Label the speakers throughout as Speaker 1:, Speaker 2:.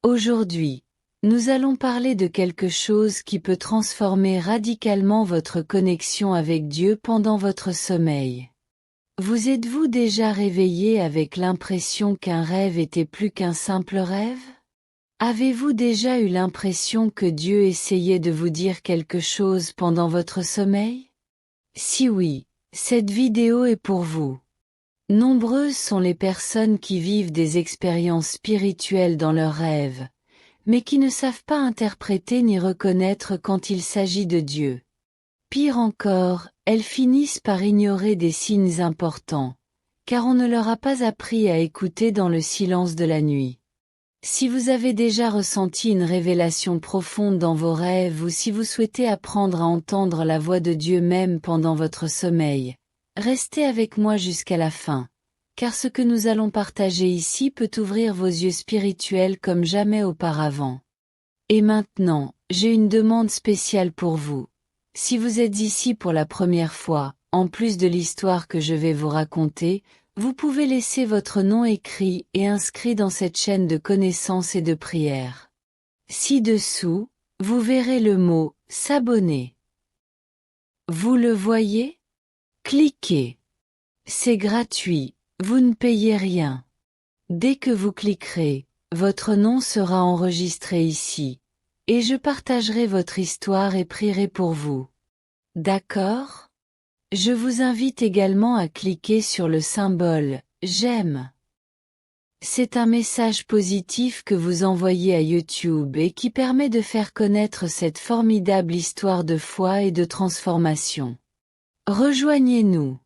Speaker 1: Aujourd'hui, nous allons parler de quelque chose qui peut transformer radicalement votre connexion avec Dieu pendant votre sommeil. Vous êtes-vous déjà réveillé avec l'impression qu'un rêve était plus qu'un simple rêve? Avez-vous déjà eu l'impression que Dieu essayait de vous dire quelque chose pendant votre sommeil? Si oui, cette vidéo est pour vous. Nombreuses sont les personnes qui vivent des expériences spirituelles dans leurs rêves, mais qui ne savent pas interpréter ni reconnaître quand il s'agit de Dieu. Pire encore, elles finissent par ignorer des signes importants, car on ne leur a pas appris à écouter dans le silence de la nuit. Si vous avez déjà ressenti une révélation profonde dans vos rêves ou si vous souhaitez apprendre à entendre la voix de Dieu même pendant votre sommeil, restez avec moi jusqu'à la fin, car ce que nous allons partager ici peut ouvrir vos yeux spirituels comme jamais auparavant. Et maintenant, j'ai une demande spéciale pour vous. Si vous êtes ici pour la première fois, en plus de l'histoire que je vais vous raconter, vous pouvez laisser votre nom écrit et inscrit dans cette chaîne de connaissances et de prières. Ci-dessous, vous verrez le mot « S'abonner ». Vous le voyez? Cliquez. C'est gratuit, vous ne payez rien. Dès que vous cliquerez, votre nom sera enregistré ici, et je partagerai votre histoire et prierai pour vous. D'accord? Je vous invite également à cliquer sur le symbole « J'aime ». C'est un message positif que vous envoyez à YouTube et qui permet de faire connaître cette formidable histoire de foi et de transformation. Rejoignez-nous.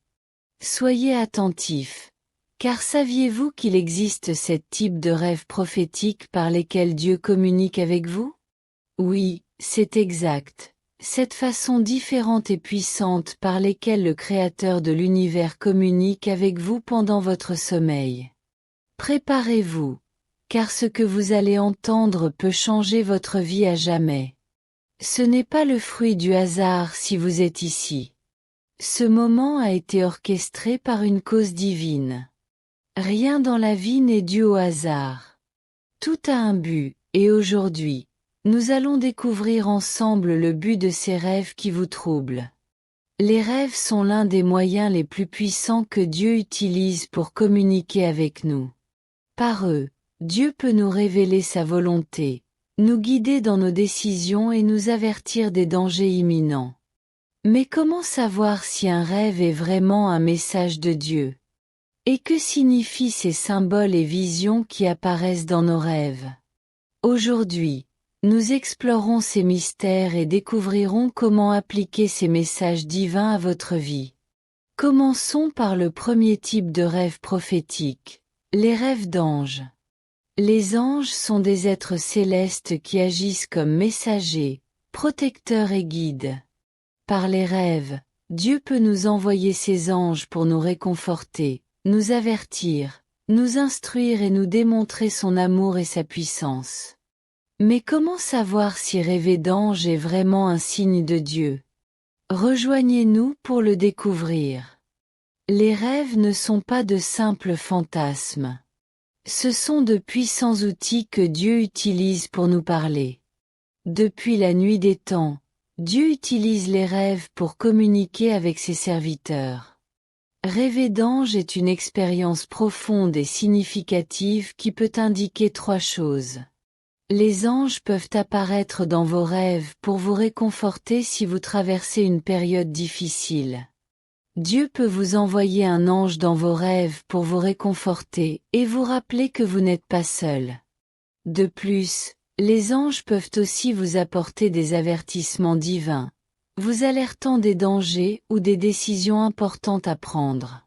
Speaker 1: Soyez attentifs, car saviez-vous qu'il existe sept types de rêves prophétiques par lesquels Dieu communique avec vous? Oui, c'est exact. Cette façon différente et puissante par lesquelles le Créateur de l'univers communique avec vous pendant votre sommeil. Préparez-vous, car ce que vous allez entendre peut changer votre vie à jamais. Ce n'est pas le fruit du hasard si vous êtes ici. Ce moment a été orchestré par une cause divine. Rien dans la vie n'est dû au hasard. Tout a un but, et aujourd'hui, nous allons découvrir ensemble le but de ces rêves qui vous troublent. Les rêves sont l'un des moyens les plus puissants que Dieu utilise pour communiquer avec nous. Par eux, Dieu peut nous révéler sa volonté, nous guider dans nos décisions et nous avertir des dangers imminents. Mais comment savoir si un rêve est vraiment un message de Dieu? Et que signifient ces symboles et visions qui apparaissent dans nos rêves? Aujourd'hui, nous explorons ces mystères et découvrirons comment appliquer ces messages divins à votre vie. Commençons par le premier type de rêve prophétique, les rêves d'anges. Les anges sont des êtres célestes qui agissent comme messagers, protecteurs et guides. Par les rêves, Dieu peut nous envoyer ses anges pour nous réconforter, nous avertir, nous instruire et nous démontrer son amour et sa puissance. Mais comment savoir si rêver d'ange est vraiment un signe de Dieu? Rejoignez-nous pour le découvrir. Les rêves ne sont pas de simples fantasmes. Ce sont de puissants outils que Dieu utilise pour nous parler. Depuis la nuit des temps, Dieu utilise les rêves pour communiquer avec ses serviteurs. Rêver d'ange est une expérience profonde et significative qui peut indiquer trois choses. Les anges peuvent apparaître dans vos rêves pour vous réconforter si vous traversez une période difficile. Dieu peut vous envoyer un ange dans vos rêves pour vous réconforter et vous rappeler que vous n'êtes pas seul. De plus, les anges peuvent aussi vous apporter des avertissements divins, vous alertant des dangers ou des décisions importantes à prendre.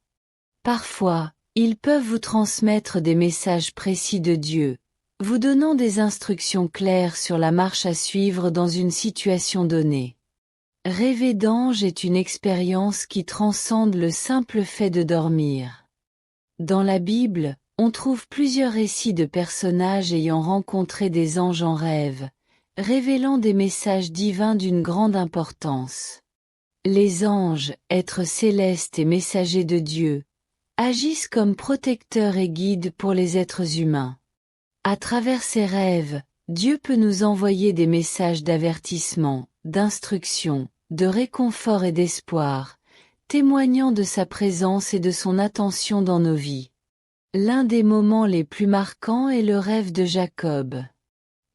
Speaker 1: Parfois, ils peuvent vous transmettre des messages précis de Dieu, vous donnant des instructions claires sur la marche à suivre dans une situation donnée. Rêver d'ange est une expérience qui transcende le simple fait de dormir. Dans la Bible, on trouve plusieurs récits de personnages ayant rencontré des anges en rêve, révélant des messages divins d'une grande importance. Les anges, êtres célestes et messagers de Dieu, agissent comme protecteurs et guides pour les êtres humains. À travers ses rêves, Dieu peut nous envoyer des messages d'avertissement, d'instruction, de réconfort et d'espoir, témoignant de sa présence et de son attention dans nos vies. L'un des moments les plus marquants est le rêve de Jacob.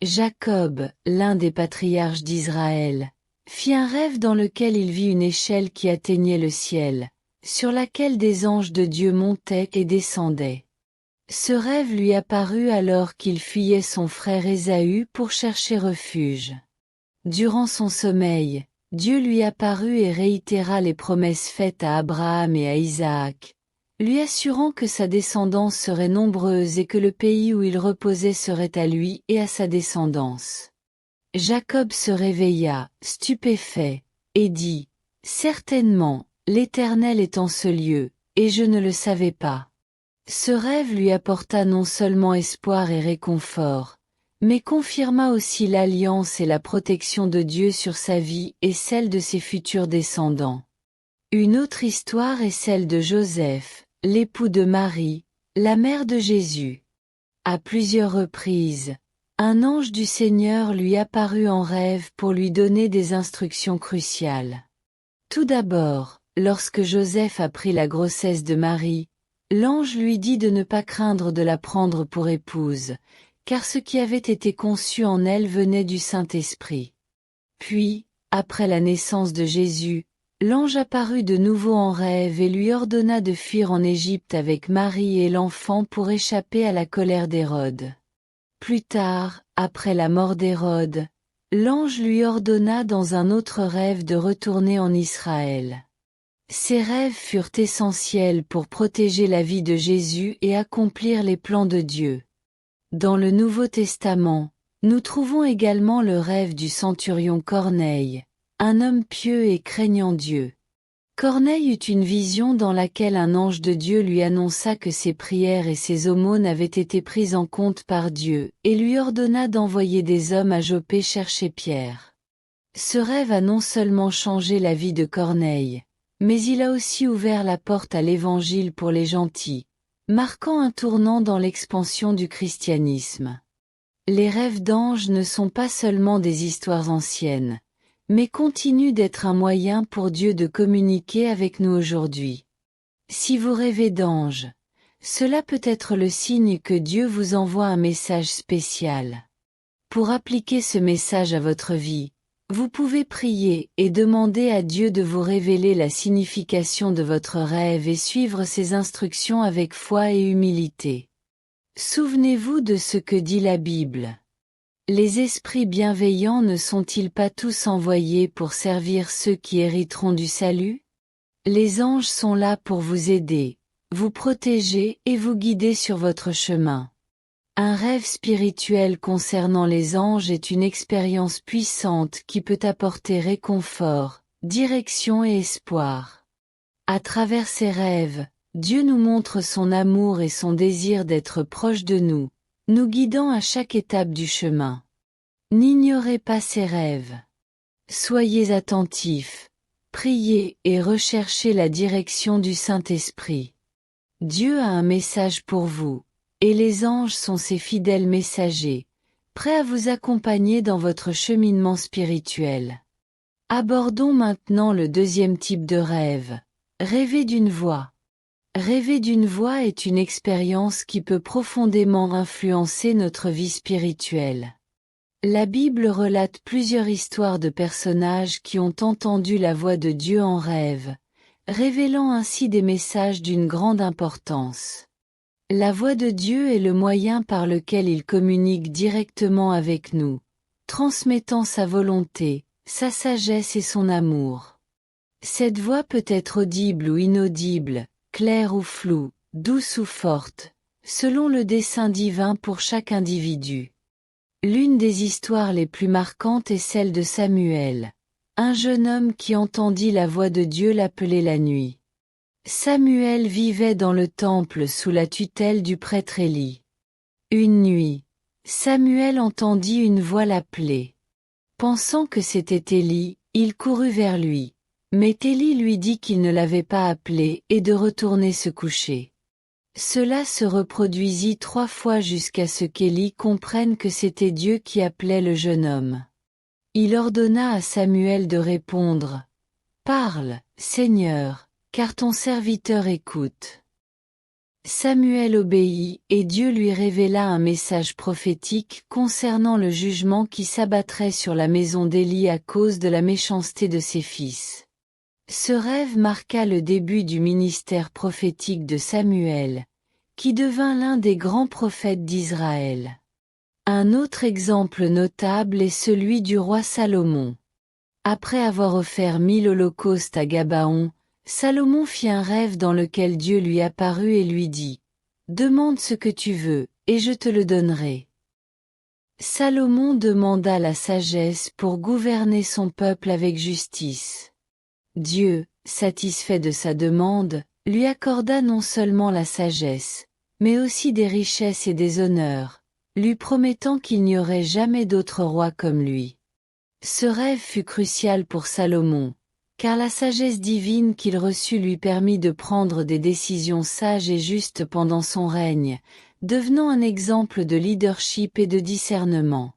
Speaker 1: Jacob, l'un des patriarches d'Israël, fit un rêve dans lequel il vit une échelle qui atteignait le ciel, sur laquelle des anges de Dieu montaient et descendaient. Ce rêve lui apparut alors qu'il fuyait son frère Ésaü pour chercher refuge. Durant son sommeil, Dieu lui apparut et réitéra les promesses faites à Abraham et à Isaac, lui assurant que sa descendance serait nombreuse et que le pays où il reposait serait à lui et à sa descendance. Jacob se réveilla, stupéfait, et dit, « Certainement, l'Éternel est en ce lieu, et je ne le savais pas. » Ce rêve lui apporta non seulement espoir et réconfort, mais confirma aussi l'alliance et la protection de Dieu sur sa vie et celle de ses futurs descendants. Une autre histoire est celle de Joseph, l'époux de Marie, la mère de Jésus. À plusieurs reprises, un ange du Seigneur lui apparut en rêve pour lui donner des instructions cruciales. Tout d'abord, lorsque Joseph apprit la grossesse de Marie, l'ange lui dit de ne pas craindre de la prendre pour épouse, car ce qui avait été conçu en elle venait du Saint-Esprit. Puis, après la naissance de Jésus, l'ange apparut de nouveau en rêve et lui ordonna de fuir en Égypte avec Marie et l'enfant pour échapper à la colère d'Hérode. Plus tard, après la mort d'Hérode, l'ange lui ordonna dans un autre rêve de retourner en Israël. Ces rêves furent essentiels pour protéger la vie de Jésus et accomplir les plans de Dieu. Dans le Nouveau Testament, nous trouvons également le rêve du centurion Corneille, un homme pieux et craignant Dieu. Corneille eut une vision dans laquelle un ange de Dieu lui annonça que ses prières et ses aumônes avaient été prises en compte par Dieu, et lui ordonna d'envoyer des hommes à Joppé chercher Pierre. Ce rêve a non seulement changé la vie de Corneille, mais il a aussi ouvert la porte à l'Évangile pour les gentils, marquant un tournant dans l'expansion du christianisme. Les rêves d'anges ne sont pas seulement des histoires anciennes, mais continuent d'être un moyen pour Dieu de communiquer avec nous aujourd'hui. Si vous rêvez d'anges, cela peut être le signe que Dieu vous envoie un message spécial. Pour appliquer ce message à votre vie, vous pouvez prier et demander à Dieu de vous révéler la signification de votre rêve et suivre ses instructions avec foi et humilité. Souvenez-vous de ce que dit la Bible. Les esprits bienveillants ne sont-ils pas tous envoyés pour servir ceux qui hériteront du salut? Les anges sont là pour vous aider, vous protéger et vous guider sur votre chemin. Un rêve spirituel concernant les anges est une expérience puissante qui peut apporter réconfort, direction et espoir. À travers ces rêves, Dieu nous montre son amour et son désir d'être proche de nous, nous guidant à chaque étape du chemin. N'ignorez pas ces rêves. Soyez attentifs, priez et recherchez la direction du Saint-Esprit. Dieu a un message pour vous. Et les anges sont ses fidèles messagers, prêts à vous accompagner dans votre cheminement spirituel. Abordons maintenant le deuxième type de rêve, rêver d'une voix. Rêver d'une voix est une expérience qui peut profondément influencer notre vie spirituelle. La Bible relate plusieurs histoires de personnages qui ont entendu la voix de Dieu en rêve, révélant ainsi des messages d'une grande importance. La voix de Dieu est le moyen par lequel il communique directement avec nous, transmettant sa volonté, sa sagesse et son amour. Cette voix peut être audible ou inaudible, claire ou floue, douce ou forte, selon le dessein divin pour chaque individu. L'une des histoires les plus marquantes est celle de Samuel, un jeune homme qui entendit la voix de Dieu l'appeler la nuit. Samuel vivait dans le temple sous la tutelle du prêtre Élie. Une nuit, Samuel entendit une voix l'appeler. Pensant que c'était Élie, il courut vers lui, mais Élie lui dit qu'il ne l'avait pas appelé et de retourner se coucher. Cela se reproduisit 3 fois jusqu'à ce qu'Élie comprenne que c'était Dieu qui appelait le jeune homme. Il ordonna à Samuel de répondre « Parle, Seigneur, car ton serviteur écoute. » Samuel obéit, et Dieu lui révéla un message prophétique concernant le jugement qui s'abattrait sur la maison d'Élie à cause de la méchanceté de ses fils. Ce rêve marqua le début du ministère prophétique de Samuel, qui devint l'un des grands prophètes d'Israël. Un autre exemple notable est celui du roi Salomon. Après avoir offert 1000 holocaustes à Gabaon, Salomon fit un rêve dans lequel Dieu lui apparut et lui dit « Demande ce que tu veux, et je te le donnerai. » Salomon demanda la sagesse pour gouverner son peuple avec justice. Dieu, satisfait de sa demande, lui accorda non seulement la sagesse, mais aussi des richesses et des honneurs, lui promettant qu'il n'y aurait jamais d'autre roi comme lui. Ce rêve fut crucial pour Salomon, car la sagesse divine qu'il reçut lui permit de prendre des décisions sages et justes pendant son règne, devenant un exemple de leadership et de discernement.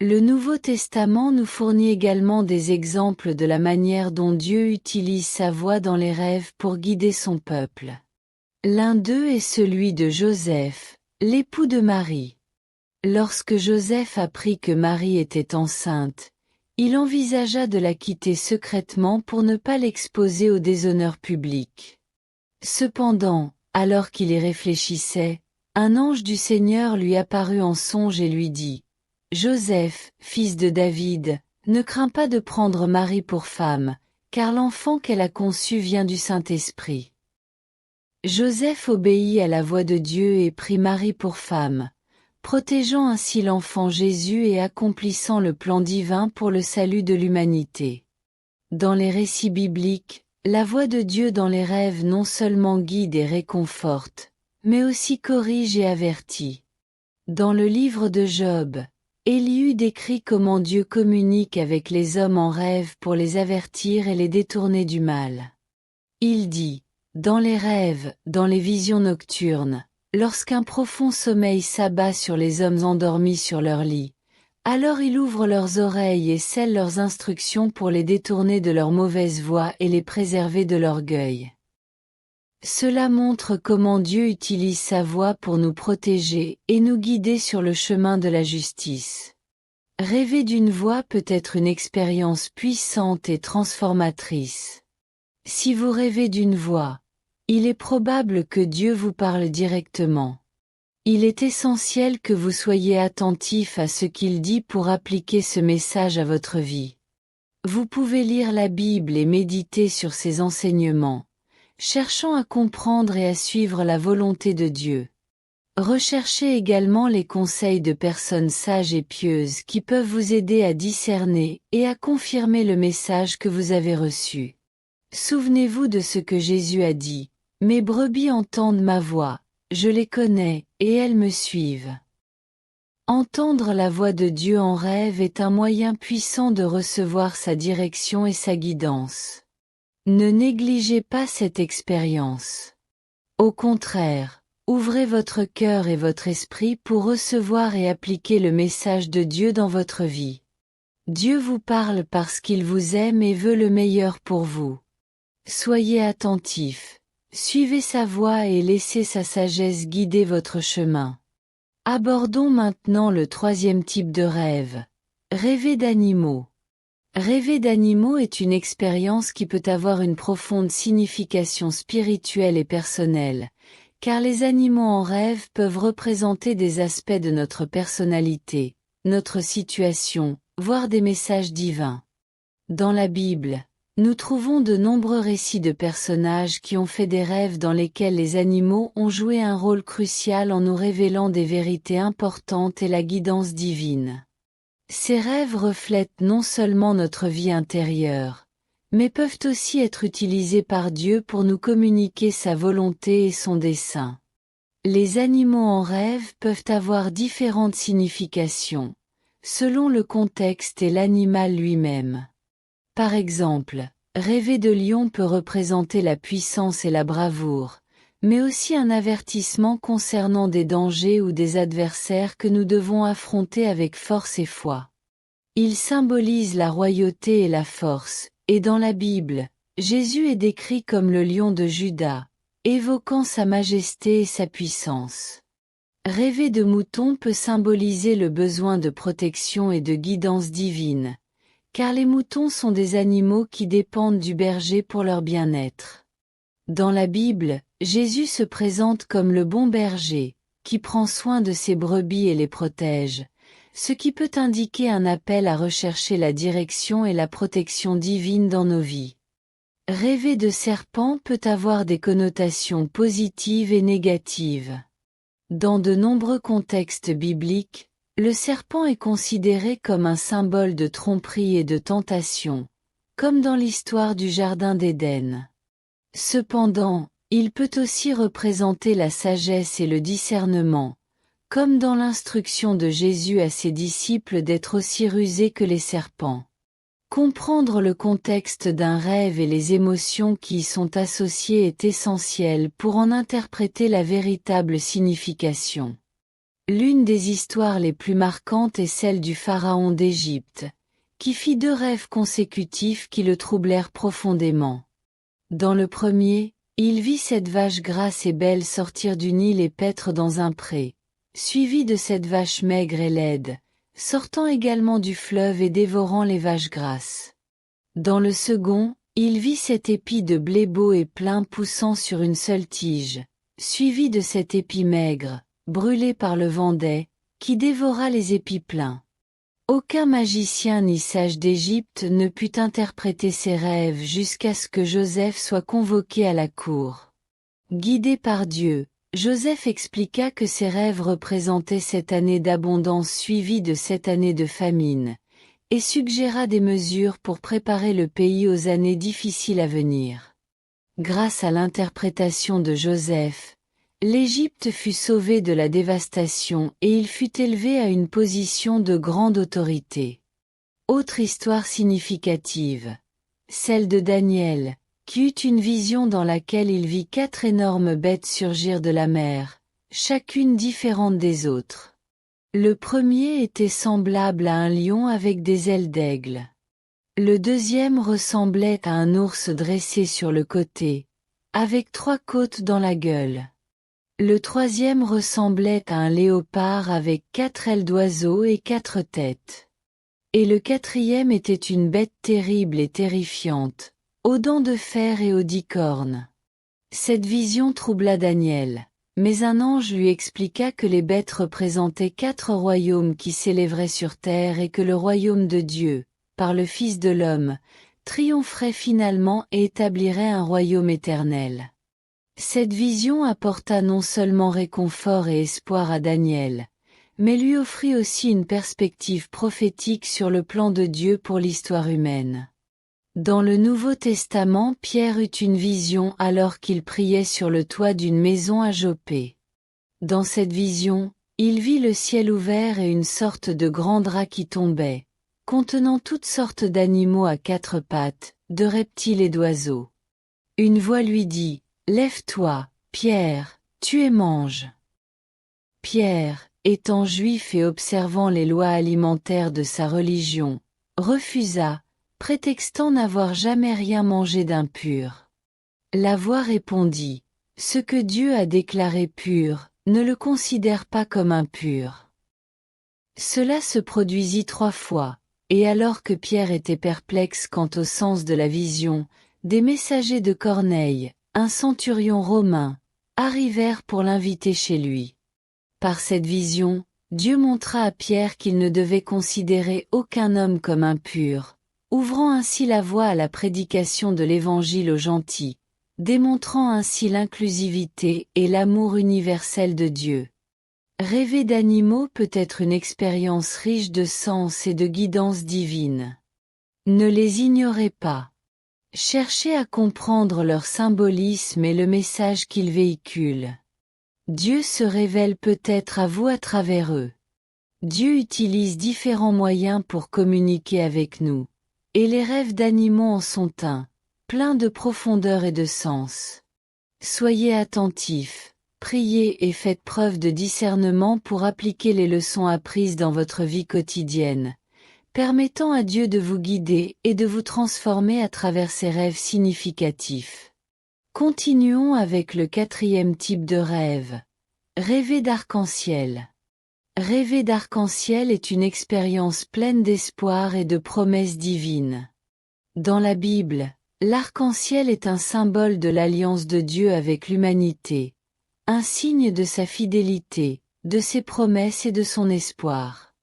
Speaker 1: Le Nouveau Testament nous fournit également des exemples de la manière dont Dieu utilise sa voix dans les rêves pour guider son peuple. L'un d'eux est celui de Joseph, l'époux de Marie. Lorsque Joseph apprit que Marie était enceinte, il envisagea de la quitter secrètement pour ne pas l'exposer au déshonneur public. Cependant, alors qu'il y réfléchissait, un ange du Seigneur lui apparut en songe et lui dit « Joseph, fils de David, ne crains pas de prendre Marie pour femme, car l'enfant qu'elle a conçu vient du Saint-Esprit. » Joseph obéit à la voix de Dieu et prit Marie pour femme, protégeant ainsi l'enfant Jésus et accomplissant le plan divin pour le salut de l'humanité. Dans les récits bibliques, la voix de Dieu dans les rêves non seulement guide et réconforte, mais aussi corrige et avertit. Dans le livre de Job, Élihu décrit comment Dieu communique avec les hommes en rêve pour les avertir et les détourner du mal. Il dit, dans les rêves, dans les visions nocturnes, lorsqu'un profond sommeil s'abat sur les hommes endormis sur leur lit, alors il ouvre leurs oreilles et scelle leurs instructions pour les détourner de leur mauvaise voie et les préserver de l'orgueil. Cela montre comment Dieu utilise sa voix pour nous protéger et nous guider sur le chemin de la justice. Rêver d'une voix peut être une expérience puissante et transformatrice. Si vous rêvez d'une voix, il est probable que Dieu vous parle directement. Il est essentiel que vous soyez attentif à ce qu'il dit pour appliquer ce message à votre vie. Vous pouvez lire la Bible et méditer sur ses enseignements, cherchant à comprendre et à suivre la volonté de Dieu. Recherchez également les conseils de personnes sages et pieuses qui peuvent vous aider à discerner et à confirmer le message que vous avez reçu. Souvenez-vous de ce que Jésus a dit. Mes brebis entendent ma voix, je les connais, et elles me suivent. Entendre la voix de Dieu en rêve est un moyen puissant de recevoir sa direction et sa guidance. Ne négligez pas cette expérience. Au contraire, ouvrez votre cœur et votre esprit pour recevoir et appliquer le message de Dieu dans votre vie. Dieu vous parle parce qu'il vous aime et veut le meilleur pour vous. Soyez attentifs. Suivez sa voix et laissez sa sagesse guider votre chemin. Abordons maintenant le troisième type de rêve. Rêver d'animaux. Rêver d'animaux est une expérience qui peut avoir une profonde signification spirituelle et personnelle, car les animaux en rêve peuvent représenter des aspects de notre personnalité, notre situation, voire des messages divins. Dans la Bible, nous trouvons de nombreux récits de personnages qui ont fait des rêves dans lesquels les animaux ont joué un rôle crucial en nous révélant des vérités importantes et la guidance divine. Ces rêves reflètent non seulement notre vie intérieure, mais peuvent aussi être utilisés par Dieu pour nous communiquer sa volonté et son dessein. Les animaux en rêve peuvent avoir différentes significations, selon le contexte et l'animal lui-même. Par exemple, rêver de lion peut représenter la puissance et la bravoure, mais aussi un avertissement concernant des dangers ou des adversaires que nous devons affronter avec force et foi. Il symbolise la royauté et la force, et dans la Bible, Jésus est décrit comme le lion de Juda, évoquant sa majesté et sa puissance. Rêver de mouton peut symboliser le besoin de protection et de guidance divine, car les moutons sont des animaux qui dépendent du berger pour leur bien-être. Dans la Bible, Jésus se présente comme le bon berger, qui prend soin de ses brebis et les protège, ce qui peut indiquer un appel à rechercher la direction et la protection divine dans nos vies. Rêver de serpent peut avoir des connotations positives et négatives. Dans de nombreux contextes bibliques, le serpent est considéré comme un symbole de tromperie et de tentation, comme dans l'histoire du Jardin d'Éden. Cependant, il peut aussi représenter la sagesse et le discernement, comme dans l'instruction de Jésus à ses disciples d'être aussi rusés que les serpents. Comprendre le contexte d'un rêve et les émotions qui y sont associées est essentiel pour en interpréter la véritable signification. L'une des histoires les plus marquantes est celle du pharaon d'Égypte, qui fit 2 rêves consécutifs qui le troublèrent profondément. Dans le premier, il vit cette vache grasse et belle sortir du Nil et paître dans un pré, suivie de cette vache maigre et laide, sortant également du fleuve et dévorant les vaches grasses. Dans le second, il vit cet épi de blé beau et plein poussant sur une seule tige, suivi de cet épi maigre, brûlé par le vent d'Ai, qui dévora les épis pleins. Aucun magicien ni sage d'Égypte ne put interpréter ces rêves jusqu'à ce que Joseph soit convoqué à la cour. Guidé par Dieu, Joseph expliqua que ces rêves représentaient cette année d'abondance suivie de 7 années de famine, et suggéra des mesures pour préparer le pays aux années difficiles à venir. Grâce à l'interprétation de Joseph, l'Égypte fut sauvée de la dévastation et il fut élevé à une position de grande autorité. Autre histoire significative. Celle de Daniel, qui eut une vision dans laquelle il vit 4 énormes bêtes surgir de la mer, chacune différente des autres. Le premier était semblable à un lion avec des ailes d'aigle. Le deuxième ressemblait à un ours dressé sur le côté, avec 3 côtes dans la gueule. Le troisième ressemblait à un léopard avec 4 ailes d'oiseau et 4 têtes. Et le quatrième était une bête terrible et terrifiante, aux dents de fer et aux 10 cornes. Cette vision troubla Daniel, mais un ange lui expliqua que les bêtes représentaient 4 royaumes qui s'élèveraient sur terre et que le royaume de Dieu, par le Fils de l'homme, triompherait finalement et établirait un royaume éternel. Cette vision apporta non seulement réconfort et espoir à Daniel, mais lui offrit aussi une perspective prophétique sur le plan de Dieu pour l'histoire humaine. Dans le Nouveau Testament, Pierre eut une vision alors qu'il priait sur le toit d'une maison à Joppé. Dans cette vision, il vit le ciel ouvert et une sorte de grand drap qui tombait, contenant toutes sortes d'animaux à 4 pattes, de reptiles et d'oiseaux. Une voix lui dit: Lève-toi, Pierre, tue et mange. Pierre, étant juif et observant les lois alimentaires de sa religion, refusa, prétextant n'avoir jamais rien mangé d'impur. La voix répondit: Ce que Dieu a déclaré pur, ne le considère pas comme impur. Cela se produisit 3 fois, et alors que Pierre était perplexe quant au sens de la vision, des messagers de Corneille, un centurion romain, arrivèrent pour l'inviter chez lui. Par cette vision, Dieu montra à Pierre qu'il ne devait considérer aucun homme comme impur, ouvrant ainsi la voie à la prédication de l'Évangile aux gentils, démontrant ainsi l'inclusivité et l'amour universel de Dieu. Rêver d'animaux peut être une expérience riche de sens et de guidance divine. Ne les ignorez pas. Cherchez à comprendre leur symbolisme et le message qu'ils véhiculent. Dieu se révèle peut-être à vous à travers eux. Dieu utilise différents moyens pour communiquer avec nous, et les rêves d'animaux en sont un, plein de profondeur et de sens. Soyez attentifs, priez et faites preuve de discernement pour appliquer les leçons apprises dans votre vie quotidienne, permettant à Dieu de vous guider et de vous transformer à travers ses rêves significatifs. Continuons avec le 4e type de rêve. Rêver d'arc-en-ciel. Rêver d'arc-en-ciel est une expérience pleine d'espoir et de promesses divines. Dans la Bible, l'arc-en-ciel est un symbole de l'alliance de Dieu avec l'humanité, un signe de sa fidélité, de ses promesses et de son espoir.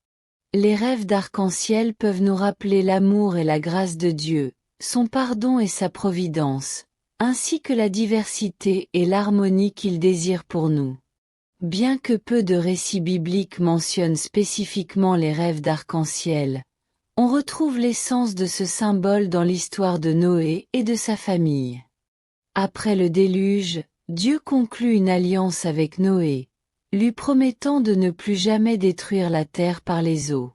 Speaker 1: Les rêves d'arc-en-ciel peuvent nous rappeler l'amour et la grâce de Dieu, son pardon et sa providence, ainsi que la diversité et l'harmonie qu'il désire pour nous. Bien que peu de récits bibliques mentionnent spécifiquement les rêves d'arc-en-ciel, on retrouve l'essence de ce symbole dans l'histoire de Noé et de sa famille. Après le déluge, Dieu conclut une alliance avec Noé, lui promettant de ne plus jamais détruire la terre par les eaux.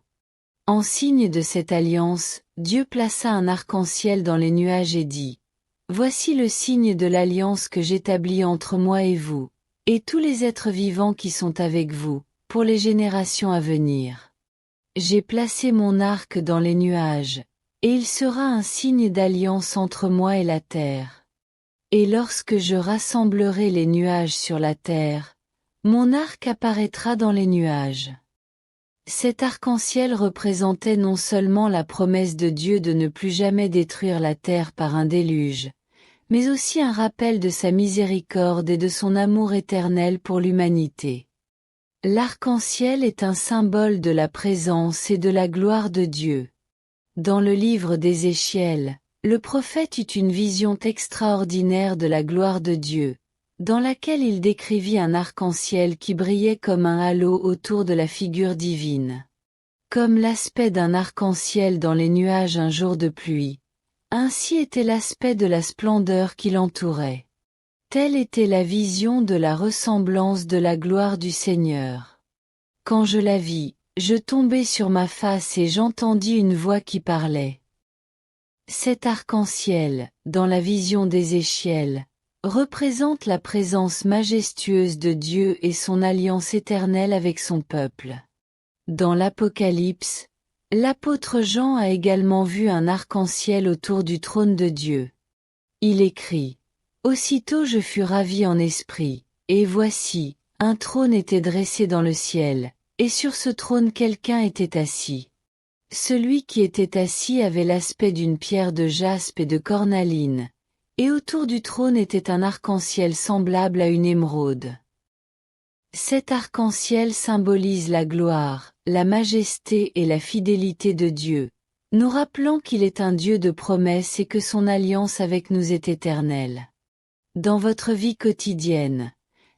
Speaker 1: En signe de cette alliance, Dieu plaça un arc-en-ciel dans les nuages et dit : « Voici le signe de l'alliance que j'établis entre moi et vous, et tous les êtres vivants qui sont avec vous, pour les générations à venir. J'ai placé mon arc dans les nuages, et il sera un signe d'alliance entre moi et la terre. Et lorsque je rassemblerai les nuages sur la terre, mon arc apparaîtra dans les nuages. » Cet arc-en-ciel représentait non seulement la promesse de Dieu de ne plus jamais détruire la terre par un déluge, mais aussi un rappel de sa miséricorde et de son amour éternel pour l'humanité. L'arc-en-ciel est un symbole de la présence et de la gloire de Dieu. Dans le livre d'Ézéchiel, le prophète eut une vision extraordinaire de la gloire de Dieu, dans laquelle il décrivit un arc-en-ciel qui brillait comme un halo autour de la figure divine. Comme l'aspect d'un arc-en-ciel dans les nuages un jour de pluie, ainsi était l'aspect de la splendeur qui l'entourait. Telle était la vision de la ressemblance de la gloire du Seigneur. Quand je la vis, je tombai sur ma face et j'entendis une voix qui parlait. Cet arc-en-ciel, dans la vision d'Ézéchiel, représente la présence majestueuse de Dieu et son alliance éternelle avec son peuple. Dans l'Apocalypse, l'apôtre Jean a également vu un arc-en-ciel autour du trône de Dieu. Il écrit : « Aussitôt je fus ravi en esprit, et voici, un trône était dressé dans le ciel, et sur ce trône quelqu'un était assis. Celui qui était assis avait l'aspect d'une pierre de jaspe et de cornaline, et autour du trône était un arc-en-ciel semblable à une émeraude. » Cet arc-en-ciel symbolise la gloire, la majesté et la fidélité de Dieu, nous rappelant qu'il est un Dieu de promesses et que son alliance avec nous est éternelle. Dans votre vie quotidienne,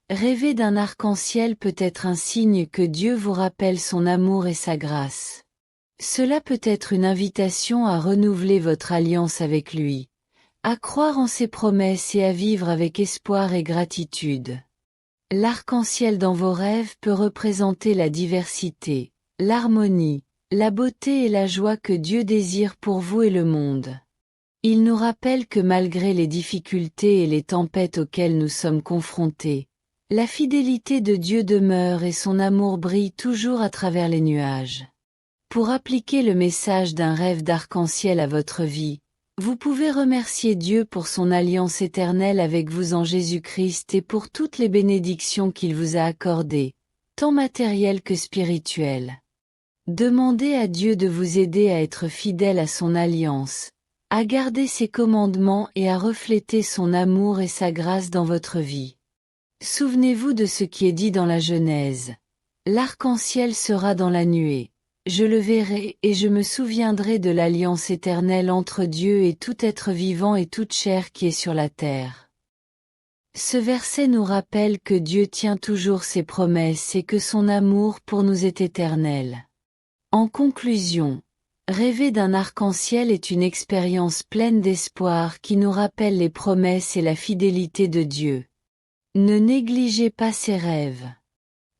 Speaker 1: rêver d'un arc-en-ciel peut être un signe que Dieu vous rappelle son amour et sa grâce. Cela peut être une invitation à renouveler votre alliance avec lui, à croire en ses promesses et à vivre avec espoir et gratitude. L'arc-en-ciel dans vos rêves peut représenter la diversité, l'harmonie, la beauté et la joie que Dieu désire pour vous et le monde. Il nous rappelle que malgré les difficultés et les tempêtes auxquelles nous sommes confrontés, la fidélité de Dieu demeure et son amour brille toujours à travers les nuages. Pour appliquer le message d'un rêve d'arc-en-ciel à votre vie, vous pouvez remercier Dieu pour son alliance éternelle avec vous en Jésus-Christ et pour toutes les bénédictions qu'il vous a accordées, tant matérielles que spirituelles. Demandez à Dieu de vous aider à être fidèle à son alliance, à garder ses commandements et à refléter son amour et sa grâce dans votre vie. Souvenez-vous de ce qui est dit dans la Genèse. L'arc-en-ciel sera dans la nuée. Je le verrai et je me souviendrai de l'alliance éternelle entre Dieu et tout être vivant et toute chair qui est sur la terre. Ce verset nous rappelle que Dieu tient toujours ses promesses et que son amour pour nous est éternel. En conclusion, rêver d'un arc-en-ciel est une expérience pleine d'espoir qui nous rappelle les promesses et la fidélité de Dieu. Ne négligez pas ces rêves.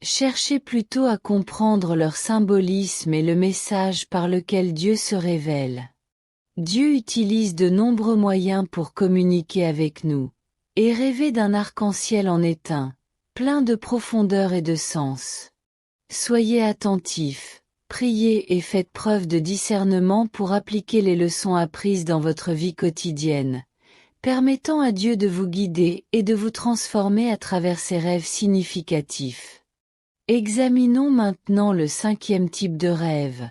Speaker 1: Cherchez plutôt à comprendre leur symbolisme et le message par lequel Dieu se révèle. Dieu utilise de nombreux moyens pour communiquer avec nous. et rêvez d'un arc-en-ciel en éteint, plein de profondeur et de sens. Soyez attentifs, priez et faites preuve de discernement pour appliquer les leçons apprises dans votre vie quotidienne, permettant à Dieu de vous guider et de vous transformer à travers ces rêves significatifs. Examinons maintenant le 5e type de rêve.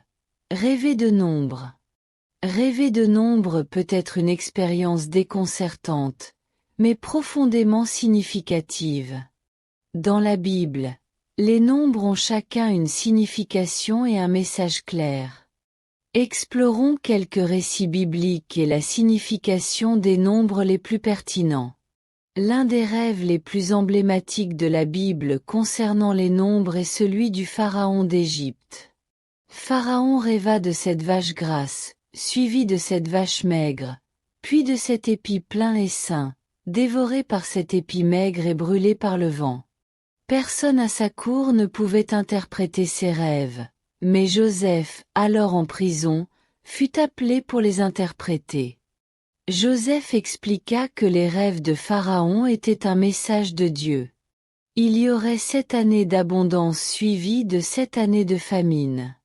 Speaker 1: Rêver de nombre. Rêver de nombre peut être une expérience déconcertante, mais profondément significative. Dans la Bible, les nombres ont chacun une signification et un message clair. Explorons quelques récits bibliques et la signification des nombres les plus pertinents. L'un des rêves les plus emblématiques de la Bible concernant les nombres est celui du pharaon d'Égypte. Pharaon rêva de cette vache grasse, suivie de cette vache maigre, puis de cet épi plein et sain, dévoré par cet épi maigre et brûlé par le vent. Personne à sa cour ne pouvait interpréter ses rêves, mais Joseph, alors en prison, fut appelé pour les interpréter. Joseph expliqua que les rêves de Pharaon étaient un message de Dieu. Il y aurait 7 années d'abondance suivies de 7 années de famine.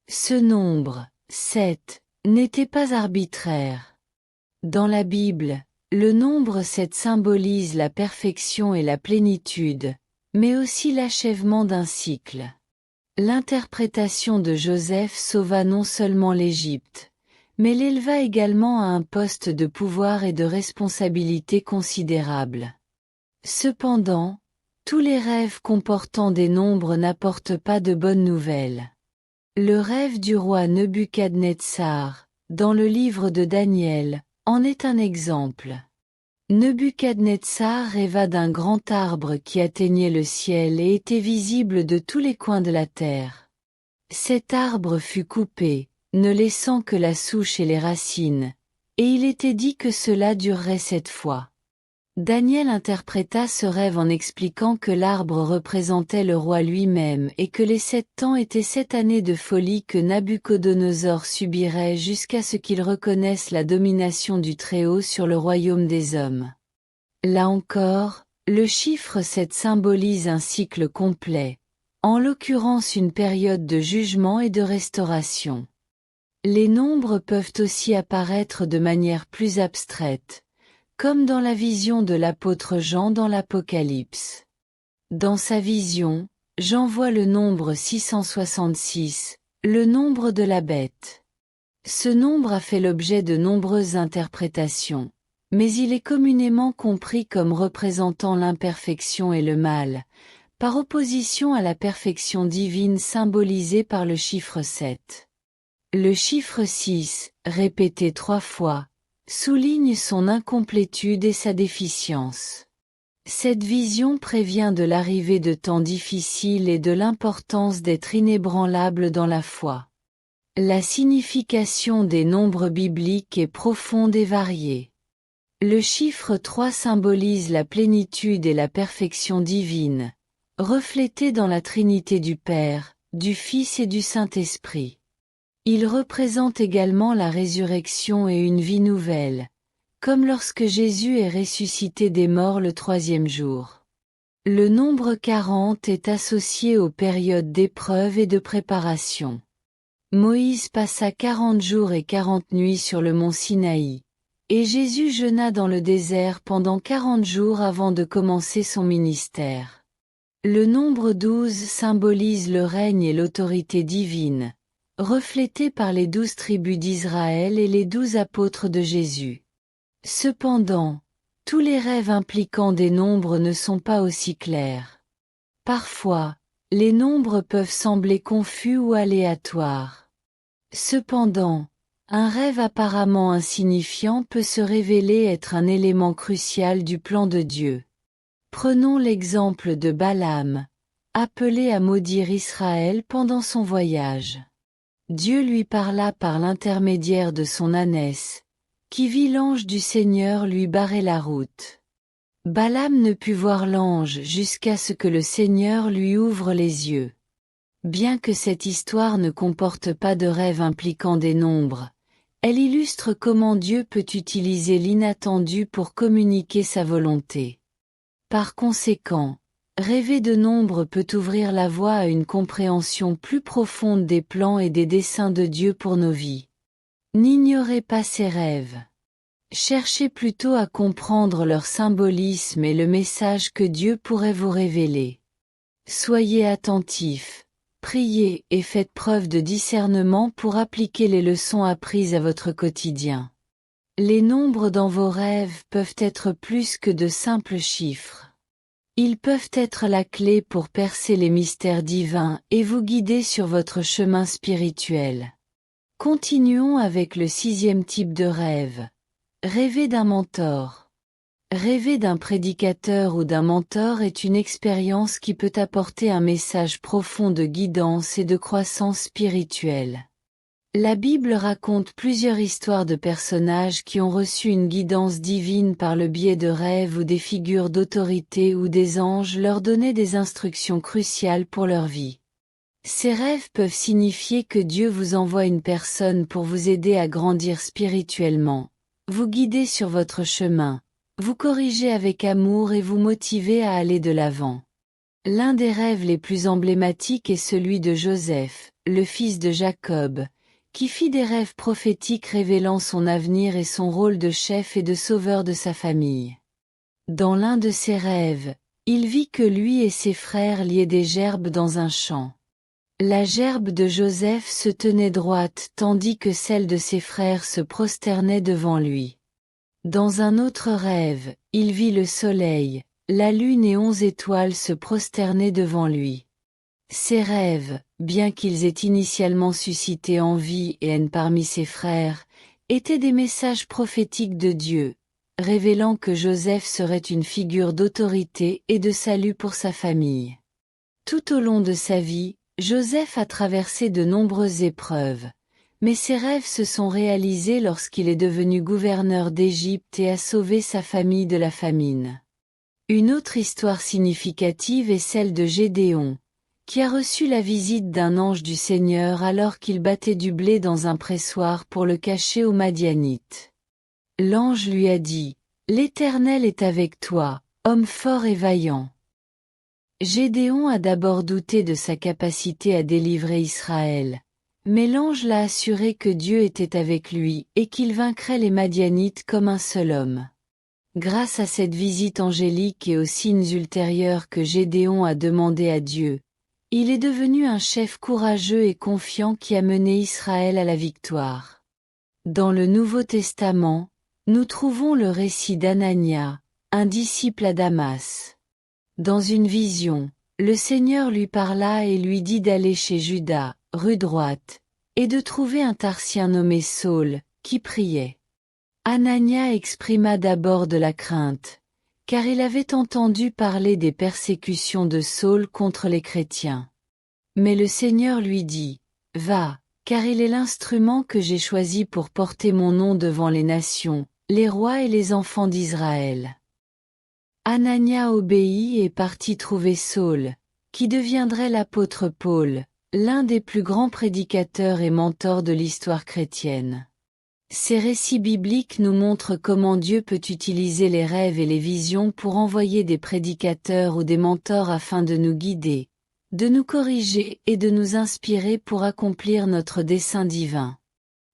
Speaker 1: Ce nombre, 7, n'était pas arbitraire. Dans la Bible, le nombre 7 symbolise la perfection et la plénitude, mais aussi l'achèvement d'un cycle. L'interprétation de Joseph sauva non seulement l'Égypte, mais l'éleva également à un poste de pouvoir et de responsabilité considérable. Cependant, tous les rêves comportant des nombres n'apportent pas de bonnes nouvelles. Le rêve du roi Nebuchadnezzar, dans le livre de Daniel, en est un exemple. Nebuchadnezzar rêva d'un grand arbre qui atteignait le ciel et était visible de tous les coins de la terre. Cet arbre fut coupé, ne laissant que la souche et les racines, et il était dit que cela durerait 7 fois. Daniel interpréta ce rêve en expliquant que l'arbre représentait le roi lui-même et que les 7 ans étaient 7 années de folie que Nabuchodonosor subirait jusqu'à ce qu'il reconnaisse la domination du Très-Haut sur le royaume des hommes. Là encore, le chiffre 7 symbolise un cycle complet, en l'occurrence une période de jugement et de restauration. Les nombres peuvent aussi apparaître de manière plus abstraite, comme dans la vision de l'apôtre Jean dans l'Apocalypse. Dans sa vision, Jean voit le nombre 666, le nombre de la bête. Ce nombre a fait l'objet de nombreuses interprétations, mais il est communément compris comme représentant l'imperfection et le mal, par opposition à la perfection divine symbolisée par le chiffre 7. Le chiffre 6, répété 3 fois, souligne son incomplétude et sa déficience. Cette vision prévient de l'arrivée de temps difficiles et de l'importance d'être inébranlable dans la foi. La signification des nombres bibliques est profonde et variée. Le chiffre 3 symbolise la plénitude et la perfection divine, reflétée dans la Trinité du Père, du Fils et du Saint-Esprit. Il représente également la résurrection et une vie nouvelle, comme lorsque Jésus est ressuscité des morts le 3e jour. Le nombre 40 est associé aux périodes d'épreuve et de préparation. Moïse passa 40 jours et 40 nuits sur le mont Sinaï, et Jésus jeûna dans le désert pendant 40 jours avant de commencer son ministère. Le nombre 12 symbolise le règne et l'autorité divine, reflété par les 12 tribus d'Israël et les 12 apôtres de Jésus. Cependant, tous les rêves impliquant des nombres ne sont pas aussi clairs. Parfois, les nombres peuvent sembler confus ou aléatoires. Cependant, un rêve apparemment insignifiant peut se révéler être un élément crucial du plan de Dieu. Prenons l'exemple de Balaam, appelé à maudire Israël pendant son voyage. Dieu lui parla par l'intermédiaire de son ânesse, qui vit l'ange du Seigneur lui barrer la route. Balaam ne put voir l'ange jusqu'à ce que le Seigneur lui ouvre les yeux. Bien que cette histoire ne comporte pas de rêve impliquant des nombres, Elle illustre comment Dieu peut utiliser l'inattendu pour communiquer sa volonté. Par conséquent, rêver de nombre peut ouvrir la voie à une compréhension plus profonde des plans et des desseins de Dieu pour nos vies. N'ignorez pas ces rêves. Cherchez plutôt à comprendre leur symbolisme et le message que Dieu pourrait vous révéler. Soyez attentifs, priez et faites preuve de discernement pour appliquer les leçons apprises à votre quotidien. Les nombres dans vos rêves peuvent être plus que de simples chiffres. Ils peuvent être la clé pour percer les mystères divins et vous guider sur votre chemin spirituel. Continuons avec le 6e type de rêve. Rêver d'un mentor. Rêver d'un prédicateur ou d'un mentor est une expérience qui peut apporter un message profond de guidance et de croissance spirituelle. La Bible raconte plusieurs histoires de personnages qui ont reçu une guidance divine par le biais de rêves ou des figures d'autorité ou des anges leur donnaient des instructions cruciales pour leur vie. Ces rêves peuvent signifier que Dieu vous envoie une personne pour vous aider à grandir spirituellement, vous guider sur votre chemin, vous corriger avec amour et vous motiver à aller de l'avant. L'un des rêves les plus emblématiques est celui de Joseph, le fils de Jacob, qui fit des rêves prophétiques révélant son avenir et son rôle de chef et de sauveur de sa famille. Dans l'un de ses rêves, il vit que lui et ses frères liaient des gerbes dans un champ. La gerbe de Joseph se tenait droite tandis que celle de ses frères se prosternait devant lui. Dans un autre rêve, il vit le soleil, la lune et 11 étoiles se prosterner devant lui. Ces rêves, bien qu'ils aient initialement suscité envie et haine parmi ses frères, étaient des messages prophétiques de Dieu, révélant que Joseph serait une figure d'autorité et de salut pour sa famille. Tout au long de sa vie, Joseph a traversé de nombreuses épreuves, mais ses rêves se sont réalisés lorsqu'il est devenu gouverneur d'Égypte et a sauvé sa famille de la famine. Une autre histoire significative est celle de Gédéon, qui a reçu la visite d'un ange du Seigneur alors qu'il battait du blé dans un pressoir pour le cacher aux Madianites. L'ange lui a dit, « L'Éternel est avec toi, homme fort et vaillant. » Gédéon a d'abord douté de sa capacité à délivrer Israël, mais l'ange l'a assuré que Dieu était avec lui et qu'il vaincrait les Madianites comme un seul homme. Grâce à cette visite angélique et aux signes ultérieurs que Gédéon a demandé à Dieu, il est devenu un chef courageux et confiant qui a mené Israël à la victoire. Dans le Nouveau Testament, nous trouvons le récit d'Anania, un disciple à Damas. Dans une vision, le Seigneur lui parla et lui dit d'aller chez Judas, rue droite, et de trouver un Tarsien nommé Saul, qui priait. Anania exprima d'abord de la crainte, car il avait entendu parler des persécutions de Saul contre les chrétiens. Mais le Seigneur lui dit, « Va, car il est l'instrument que j'ai choisi pour porter mon nom devant les nations, les rois et les enfants d'Israël. » Anania obéit et partit trouver Saul, qui deviendrait l'apôtre Paul, l'un des plus grands prédicateurs et mentors de l'histoire chrétienne. Ces récits bibliques nous montrent comment Dieu peut utiliser les rêves et les visions pour envoyer des prédicateurs ou des mentors afin de nous guider, de nous corriger et de nous inspirer pour accomplir notre dessein divin.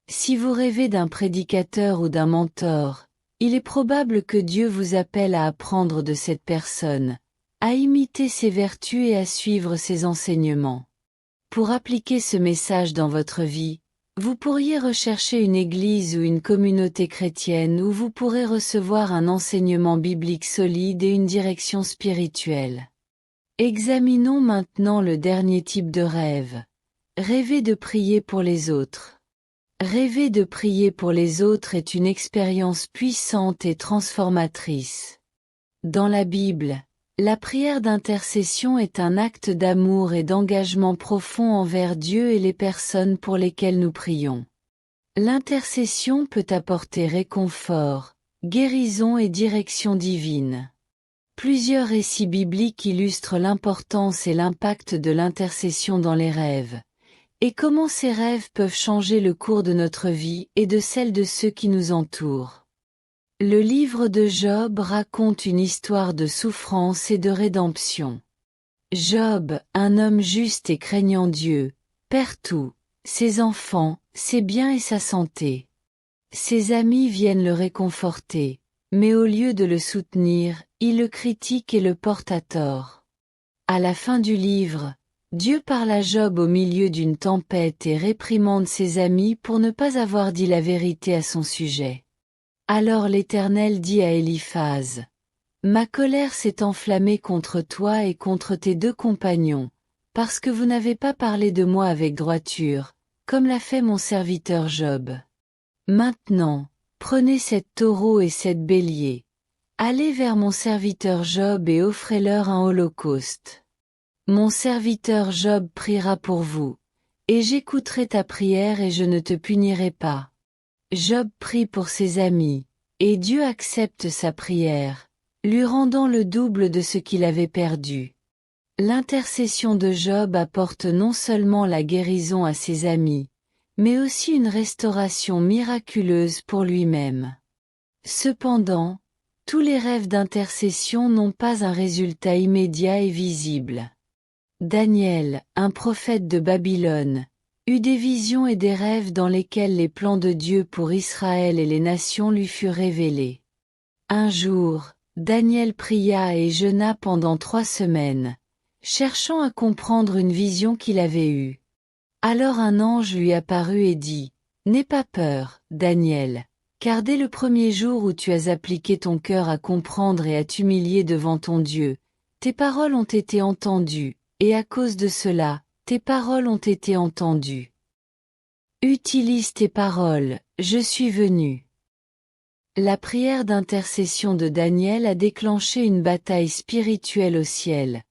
Speaker 1: Si vous rêvez d'un prédicateur ou d'un mentor, il est probable que Dieu vous appelle à apprendre de cette personne, à imiter ses vertus et à suivre ses enseignements. Pour appliquer ce message dans votre vie, vous pourriez rechercher une église ou une communauté chrétienne où vous pourrez recevoir un enseignement biblique solide et une direction spirituelle. Examinons maintenant le dernier type de rêve. Rêver de prier pour les autres. Rêver de prier pour les autres est une expérience puissante et transformatrice. Dans la Bible, la prière d'intercession est un acte d'amour et d'engagement profond envers Dieu et les personnes pour lesquelles nous prions. L'intercession peut apporter réconfort, guérison et direction divine. Plusieurs récits bibliques illustrent l'importance et l'impact de l'intercession dans les rêves, et comment ces rêves peuvent changer le cours de notre vie et de celle de ceux qui nous entourent. Le livre de Job raconte une histoire de souffrance et de rédemption. Job, un homme juste et craignant Dieu, perd tout, ses enfants, ses biens et sa santé. Ses amis viennent le réconforter, mais au lieu de le soutenir, ils le critiquent et le portent à tort. À la fin du livre, Dieu parle à Job au milieu d'une tempête et réprimande ses amis pour ne pas avoir dit la vérité à son sujet. Alors l'Éternel dit à Éliphaz: Ma colère s'est enflammée contre toi et contre tes 2 compagnons, parce que vous n'avez pas parlé de moi avec droiture, comme l'a fait mon serviteur Job. Maintenant, prenez 7 taureaux et 7 béliers. Allez vers mon serviteur Job et offrez-leur un holocauste. Mon serviteur Job priera pour vous, et j'écouterai ta prière et je ne te punirai pas. Job prie pour ses amis, et Dieu accepte sa prière, lui rendant le double de ce qu'il avait perdu. L'intercession de Job apporte non seulement la guérison à ses amis, mais aussi une restauration miraculeuse pour lui-même. Cependant, tous les rêves d'intercession n'ont pas un résultat immédiat et visible. Daniel, un prophète de Babylone, eut des visions et des rêves dans lesquels les plans de Dieu pour Israël et les nations lui furent révélés. Un jour, Daniel pria et jeûna pendant 3 semaines, cherchant à comprendre une vision qu'il avait eue. Alors un ange lui apparut et dit: N'aie pas peur, Daniel, car dès le premier jour où tu as appliqué ton cœur à comprendre et à t'humilier devant ton Dieu, tes paroles ont été entendues, et à cause de cela, tes paroles ont été entendues. Utilise tes paroles, je suis venu. La prière d'intercession de Daniel a déclenché une bataille spirituelle au ciel,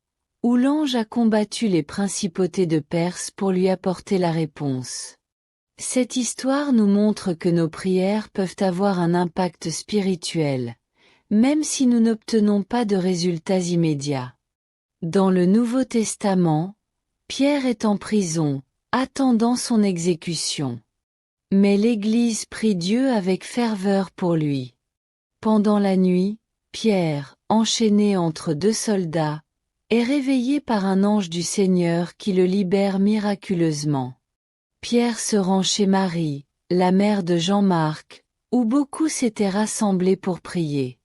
Speaker 1: où l'ange a combattu les principautés de Perse pour lui apporter la réponse. Cette histoire nous montre que nos prières peuvent avoir un impact spirituel, même si nous n'obtenons pas de résultats immédiats. Dans le Nouveau Testament, Pierre est en prison, attendant son exécution. Mais l'Église prie Dieu avec ferveur pour lui. Pendant la nuit, Pierre, enchaîné entre 2 soldats, est réveillé par un ange du Seigneur qui le libère miraculeusement. Pierre se rend chez Marie, la mère de Jean-Marc, où beaucoup s'étaient rassemblés pour prier.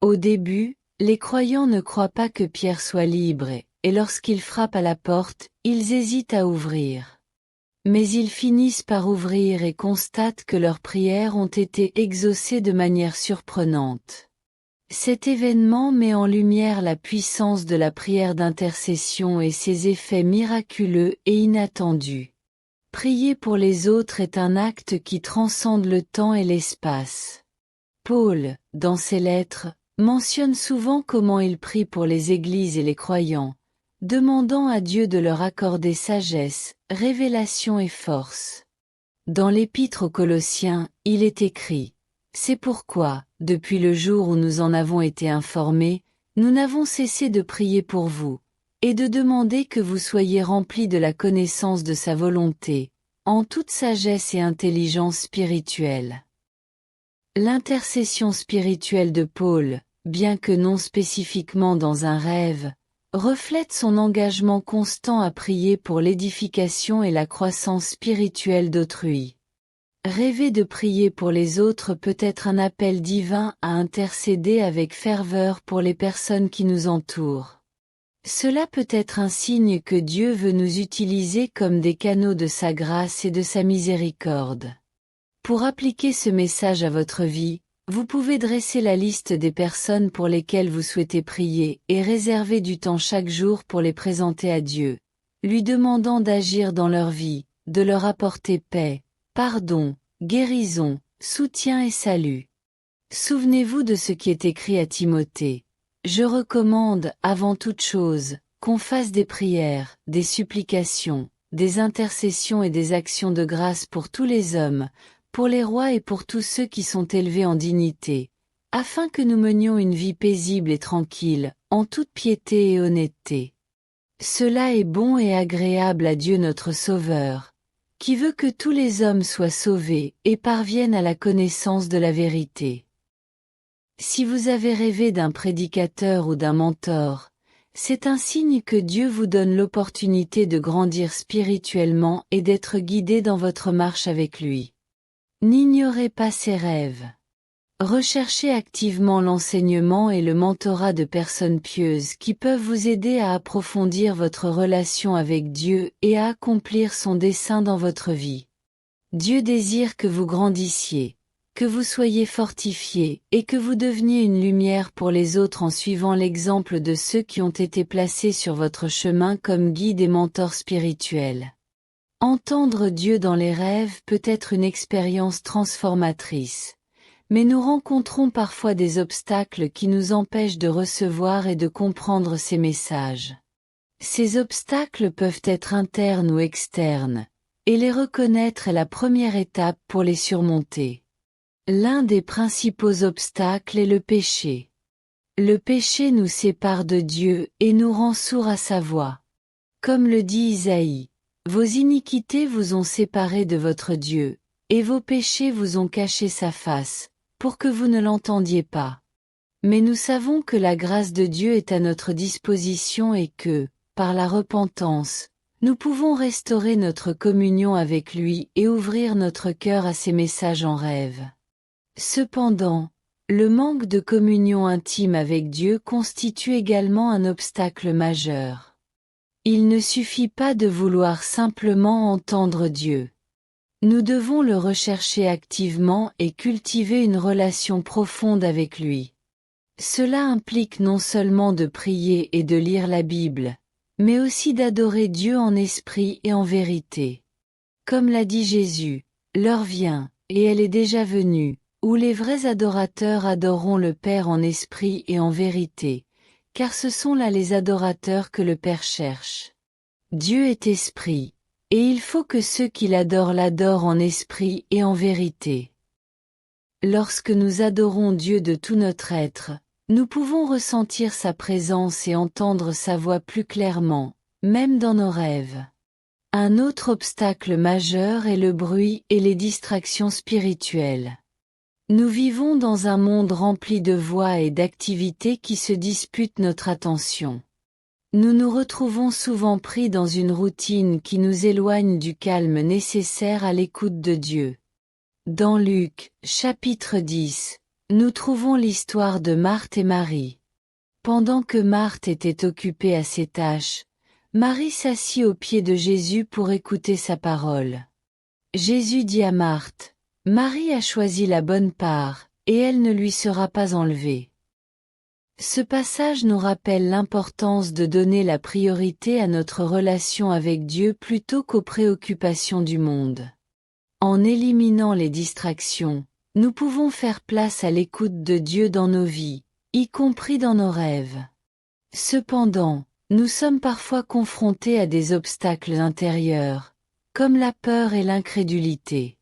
Speaker 1: Au début, les croyants ne croient pas que Pierre soit libre et lorsqu'il frappe à la porte, ils hésitent à ouvrir. Mais ils finissent par ouvrir et constatent que leurs prières ont été exaucées de manière surprenante. Cet événement met en lumière la puissance de la prière d'intercession et ses effets miraculeux et inattendus. Prier pour les autres est un acte qui transcende le temps et l'espace. Paul, dans ses lettres, mentionne souvent comment il prie pour les églises et les croyants, demandant à Dieu de leur accorder sagesse, révélation et force. Dans l'Épître aux Colossiens, il est écrit: C'est pourquoi, depuis le jour où nous en avons été informés, nous n'avons cessé de prier pour vous, et de demander que vous soyez remplis de la connaissance de sa volonté, en toute sagesse et intelligence spirituelle. L'intercession spirituelle de Paul, bien que non spécifiquement dans un rêve, reflète son engagement constant à prier pour l'édification et la croissance spirituelle d'autrui. Rêver de prier pour les autres peut être un appel divin à intercéder avec ferveur pour les personnes qui nous entourent. Cela peut être un signe que Dieu veut nous utiliser comme des canaux de sa grâce et de sa miséricorde. Pour appliquer ce message à votre vie, vous pouvez dresser la liste des personnes pour lesquelles vous souhaitez prier et réserver du temps chaque jour pour les présenter à Dieu, lui demandant d'agir dans leur vie, de leur apporter paix, pardon, guérison, soutien et salut. Souvenez-vous de ce qui est écrit à Timothée. Je recommande, avant toute chose, qu'on fasse des prières, des supplications, des intercessions et des actions de grâce pour tous les hommes, pour les rois et pour tous ceux qui sont élevés en dignité, afin que nous menions une vie paisible et tranquille, en toute piété et honnêteté. Cela est bon et agréable à Dieu notre Sauveur, qui veut que tous les hommes soient sauvés et parviennent à la connaissance de la vérité. Si vous avez rêvé d'un prédicateur ou d'un mentor, c'est un signe que Dieu vous donne l'opportunité de grandir spirituellement et d'être guidé dans votre marche avec lui. N'ignorez pas ces rêves. Recherchez activement l'enseignement et le mentorat de personnes pieuses qui peuvent vous aider à approfondir votre relation avec Dieu et à accomplir son dessein dans votre vie. Dieu désire que vous grandissiez, que vous soyez fortifiés et que vous deveniez une lumière pour les autres en suivant l'exemple de ceux qui ont été placés sur votre chemin comme guides et mentors spirituels. Entendre Dieu dans les rêves peut être une expérience transformatrice. Mais nous rencontrons parfois des obstacles qui nous empêchent de recevoir et de comprendre ces messages. Ces obstacles peuvent être internes ou externes, et les reconnaître est la première étape pour les surmonter. L'un des principaux obstacles est le péché. Le péché nous sépare de Dieu et nous rend sourds à sa voix. Comme le dit Isaïe, « Vos iniquités vous ont séparés de votre Dieu, et vos péchés vous ont caché sa face, pour que vous ne l'entendiez pas. » Mais nous savons que la grâce de Dieu est à notre disposition et que, par la repentance, nous pouvons restaurer notre communion avec lui et ouvrir notre cœur à ses messages en rêve. Cependant, le manque de communion intime avec Dieu constitue également un obstacle majeur. Il ne suffit pas de vouloir simplement entendre Dieu. Nous devons le rechercher activement et cultiver une relation profonde avec lui. Cela implique non seulement de prier et de lire la Bible, mais aussi d'adorer Dieu en esprit et en vérité. Comme l'a dit Jésus, l'heure vient, et elle est déjà venue, où les vrais adorateurs adoreront le Père en esprit et en vérité, car ce sont là les adorateurs que le Père cherche. Dieu est esprit, et il faut que ceux qui l'adorent l'adorent en esprit et en vérité. Lorsque nous adorons Dieu de tout notre être, nous pouvons ressentir sa présence et entendre sa voix plus clairement, même dans nos rêves. Un autre obstacle majeur est le bruit et les distractions spirituelles. Nous vivons dans un monde rempli de voix et d'activités qui se disputent notre attention. Nous nous retrouvons souvent pris dans une routine qui nous éloigne du calme nécessaire à l'écoute de Dieu. Dans Luc, chapitre 10, nous trouvons l'histoire de Marthe et Marie. Pendant que Marthe était occupée à ses tâches, Marie s'assit aux pieds de Jésus pour écouter sa parole. Jésus dit à Marthe, « Marie a choisi la bonne part, et elle ne lui sera pas enlevée. » Ce passage nous rappelle l'importance de donner la priorité à notre relation avec Dieu plutôt qu'aux préoccupations du monde. En éliminant les distractions, nous pouvons faire place à l'écoute de Dieu dans nos vies, y compris dans nos rêves. Cependant, nous sommes parfois confrontés à des obstacles intérieurs, comme la peur et l'incrédulité.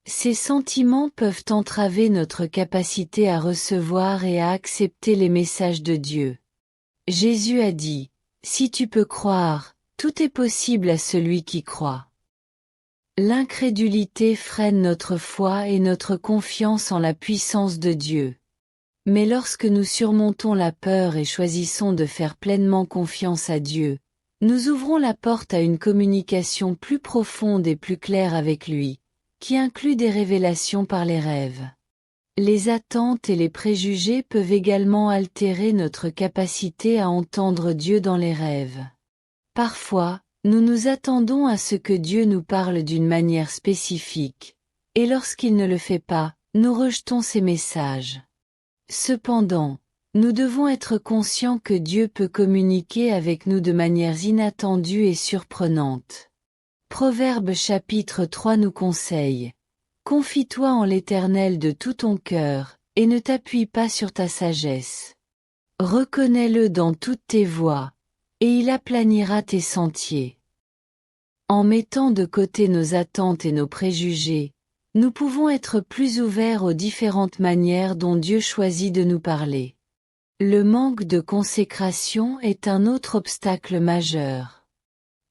Speaker 1: Ces sentiments peuvent entraver notre capacité à recevoir et à accepter les messages de Dieu. Jésus a dit, « Si tu peux croire, tout est possible à celui qui croit. » L'incrédulité freine notre foi et notre confiance en la puissance de Dieu. Mais lorsque nous surmontons la peur et choisissons de faire pleinement confiance à Dieu, nous ouvrons la porte à une communication plus profonde et plus claire avec lui, qui inclut des révélations par les rêves. Les attentes et les préjugés peuvent également altérer notre capacité à entendre Dieu dans les rêves. Parfois, nous nous attendons à ce que Dieu nous parle d'une manière spécifique, et lorsqu'il ne le fait pas, nous rejetons ses messages. Cependant, nous devons être conscients que Dieu peut communiquer avec nous de manières inattendues et surprenantes. Proverbe chapitre 3 nous conseille, « Confie-toi en l'Éternel de tout ton cœur, et ne t'appuie pas sur ta sagesse. Reconnais-le dans toutes tes voies, et il aplanira tes sentiers. » En mettant de côté nos attentes et nos préjugés, nous pouvons être plus ouverts aux différentes manières dont Dieu choisit de nous parler. Le manque de consécration est un autre obstacle majeur.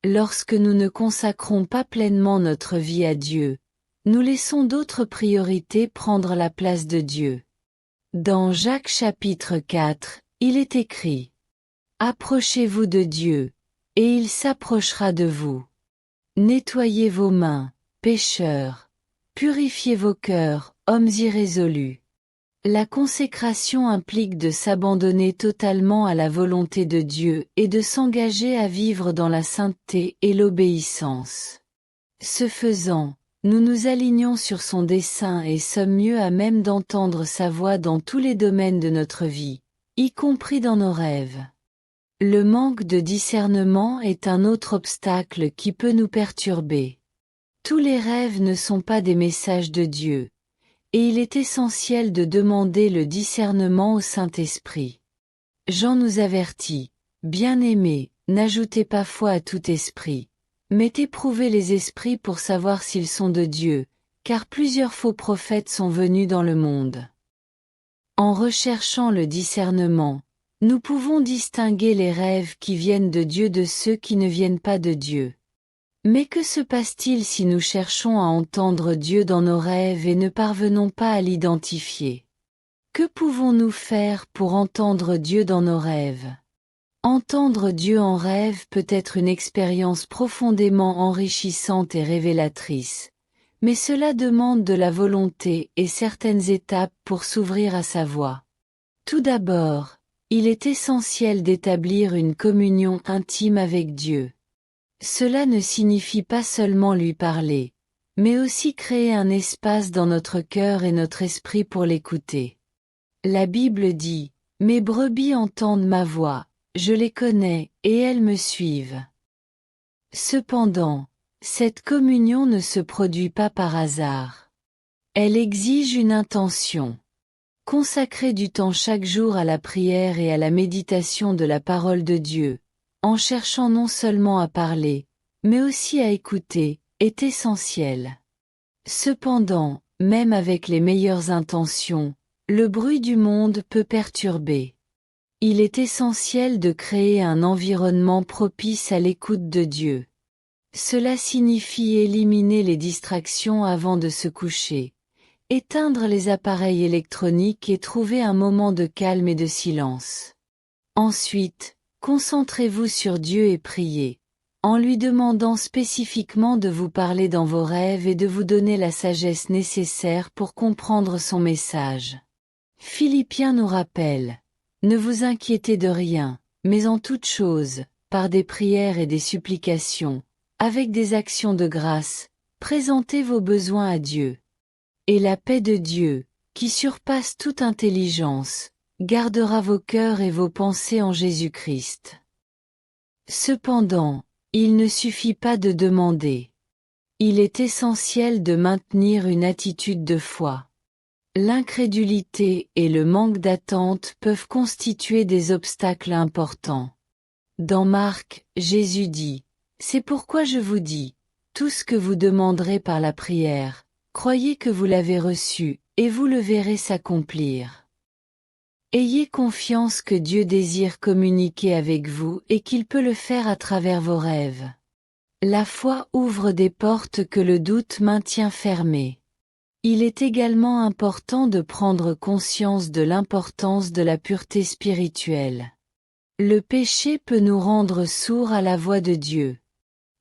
Speaker 1: Lorsque nous ne consacrons pas pleinement notre vie à Dieu, nous laissons d'autres priorités prendre la place de Dieu. Dans Jacques chapitre 4, il est écrit: Approchez-vous de Dieu, et il s'approchera de vous. Nettoyez vos mains, pécheurs. Purifiez vos cœurs, hommes irrésolus. La consécration implique de s'abandonner totalement à la volonté de Dieu et de s'engager à vivre dans la sainteté et l'obéissance. Ce faisant, nous nous alignons sur son dessein et sommes mieux à même d'entendre sa voix dans tous les domaines de notre vie, y compris dans nos rêves. Le manque de discernement est un autre obstacle qui peut nous perturber. Tous les rêves ne sont pas des messages de Dieu, et il est essentiel de demander le discernement au Saint-Esprit. Jean nous avertit: Bien-aimés, n'ajoutez pas foi à tout esprit, mais éprouvez les esprits pour savoir s'ils sont de Dieu, car plusieurs faux prophètes sont venus dans le monde. En recherchant le discernement, nous pouvons distinguer les rêves qui viennent de Dieu de ceux qui ne viennent pas de Dieu. Mais que se passe-t-il si nous cherchons à entendre Dieu dans nos rêves et ne parvenons pas à l'identifier? Que pouvons-nous faire pour entendre Dieu dans nos rêves? Entendre Dieu en rêve peut être une expérience profondément enrichissante et révélatrice, mais cela demande de la volonté et certaines étapes pour s'ouvrir à sa voix. Tout d'abord, il est essentiel d'établir une communion intime avec Dieu. Cela ne signifie pas seulement lui parler, mais aussi créer un espace dans notre cœur et notre esprit pour l'écouter. La Bible dit: Mes brebis entendent ma voix, je les connais, et elles me suivent. Cependant, cette communion ne se produit pas par hasard. Elle exige une intention. Consacrer du temps chaque jour à la prière et à la méditation de la parole de Dieu, en cherchant non seulement à parler, mais aussi à écouter, est essentiel. Cependant, même avec les meilleures intentions, le bruit du monde peut perturber. Il est essentiel de créer un environnement propice à l'écoute de Dieu. Cela signifie éliminer les distractions avant de se coucher, éteindre les appareils électroniques et trouver un moment de calme et de silence. Ensuite, concentrez-vous sur Dieu et priez, en lui demandant spécifiquement de vous parler dans vos rêves et de vous donner la sagesse nécessaire pour comprendre son message. Philippiens nous rappelle: Ne vous inquiétez de rien, mais en toute chose, par des prières et des supplications, avec des actions de grâce, présentez vos besoins à Dieu. Et la paix de Dieu, qui surpasse toute intelligence, gardera vos cœurs et vos pensées en Jésus-Christ. Cependant, il ne suffit pas de demander. Il est essentiel de maintenir une attitude de foi. L'incrédulité et le manque d'attente peuvent constituer des obstacles importants. Dans Marc, Jésus dit: C'est pourquoi je vous dis, tout ce que vous demanderez par la prière, croyez que vous l'avez reçu, et vous le verrez s'accomplir. Ayez confiance que Dieu désire communiquer avec vous et qu'il peut le faire à travers vos rêves. La foi ouvre des portes que le doute maintient fermées. Il est également important de prendre conscience de l'importance de la pureté spirituelle. Le péché peut nous rendre sourds à la voix de Dieu.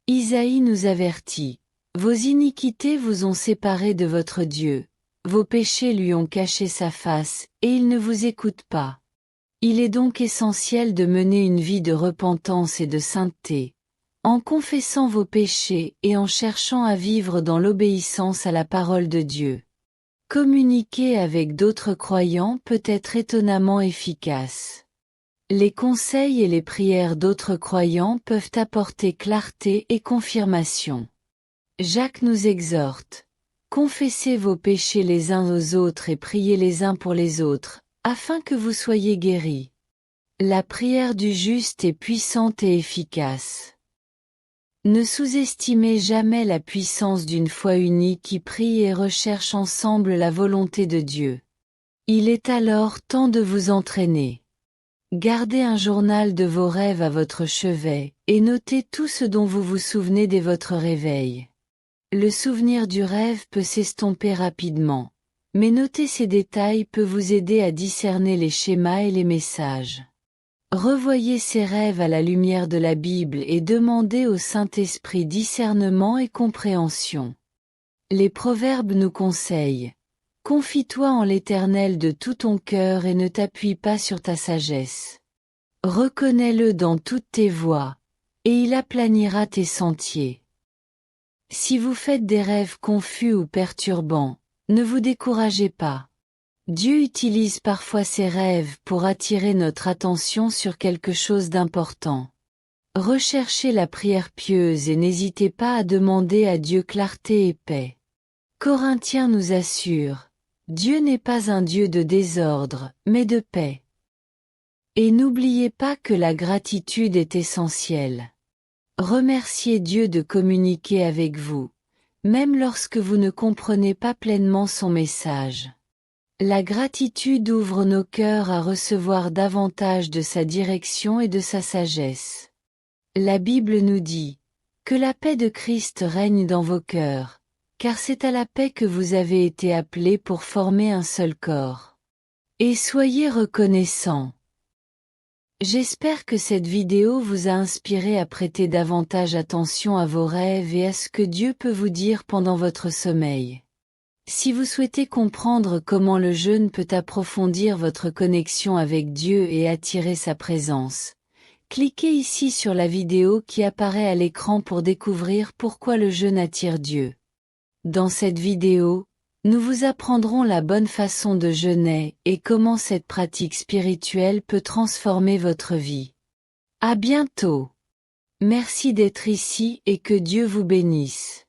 Speaker 1: Isaïe nous avertit: Vos iniquités vous ont séparés de votre Dieu, vos péchés lui ont caché sa face, et il ne vous écoute pas. Il est donc essentiel de mener une vie de repentance et de sainteté, en confessant vos péchés et en cherchant à vivre dans l'obéissance à la parole de Dieu. Communiquer avec d'autres croyants peut être étonnamment efficace. Les conseils et les prières d'autres croyants peuvent apporter clarté et confirmation. Jacques nous exhorte: Confessez vos péchés les uns aux autres et priez les uns pour les autres, afin que vous soyez guéris. La prière du juste est puissante et efficace. Ne sous-estimez jamais la puissance d'une foi unie qui prie et recherche ensemble la volonté de Dieu. Il est alors temps de vous entraîner. Gardez un journal de vos rêves à votre chevet, et notez tout ce dont vous vous souvenez dès votre réveil. Le souvenir du rêve peut s'estomper rapidement, mais noter ces détails peut vous aider à discerner les schémas et les messages. Revoyez ces rêves à la lumière de la Bible et demandez au Saint-Esprit discernement et compréhension. Les proverbes nous conseillent: confie-toi en l'Éternel de tout ton cœur et ne t'appuie pas sur ta sagesse. Reconnais-le dans toutes tes voies, et il aplanira tes sentiers. Si vous faites des rêves confus ou perturbants, ne vous découragez pas. Dieu utilise parfois ces rêves pour attirer notre attention sur quelque chose d'important. Recherchez la prière pieuse et n'hésitez pas à demander à Dieu clarté et paix. Corinthiens nous assure: Dieu n'est pas un Dieu de désordre, mais de paix. Et n'oubliez pas que la gratitude est essentielle. Remerciez Dieu de communiquer avec vous, même lorsque vous ne comprenez pas pleinement son message. La gratitude ouvre nos cœurs à recevoir davantage de sa direction et de sa sagesse. La Bible nous dit: que la paix de Christ règne dans vos cœurs, car c'est à la paix que vous avez été appelés pour former un seul corps. Et soyez reconnaissants. J'espère que cette vidéo vous a inspiré à prêter davantage attention à vos rêves et à ce que Dieu peut vous dire pendant votre sommeil. Si vous souhaitez comprendre comment le jeûne peut approfondir votre connexion avec Dieu et attirer sa présence, cliquez ici sur la vidéo qui apparaît à l'écran pour découvrir pourquoi le jeûne attire Dieu. Dans cette vidéo, nous vous apprendrons la bonne façon de jeûner et comment cette pratique spirituelle peut transformer votre vie. À bientôt. Merci d'être ici et que Dieu vous bénisse.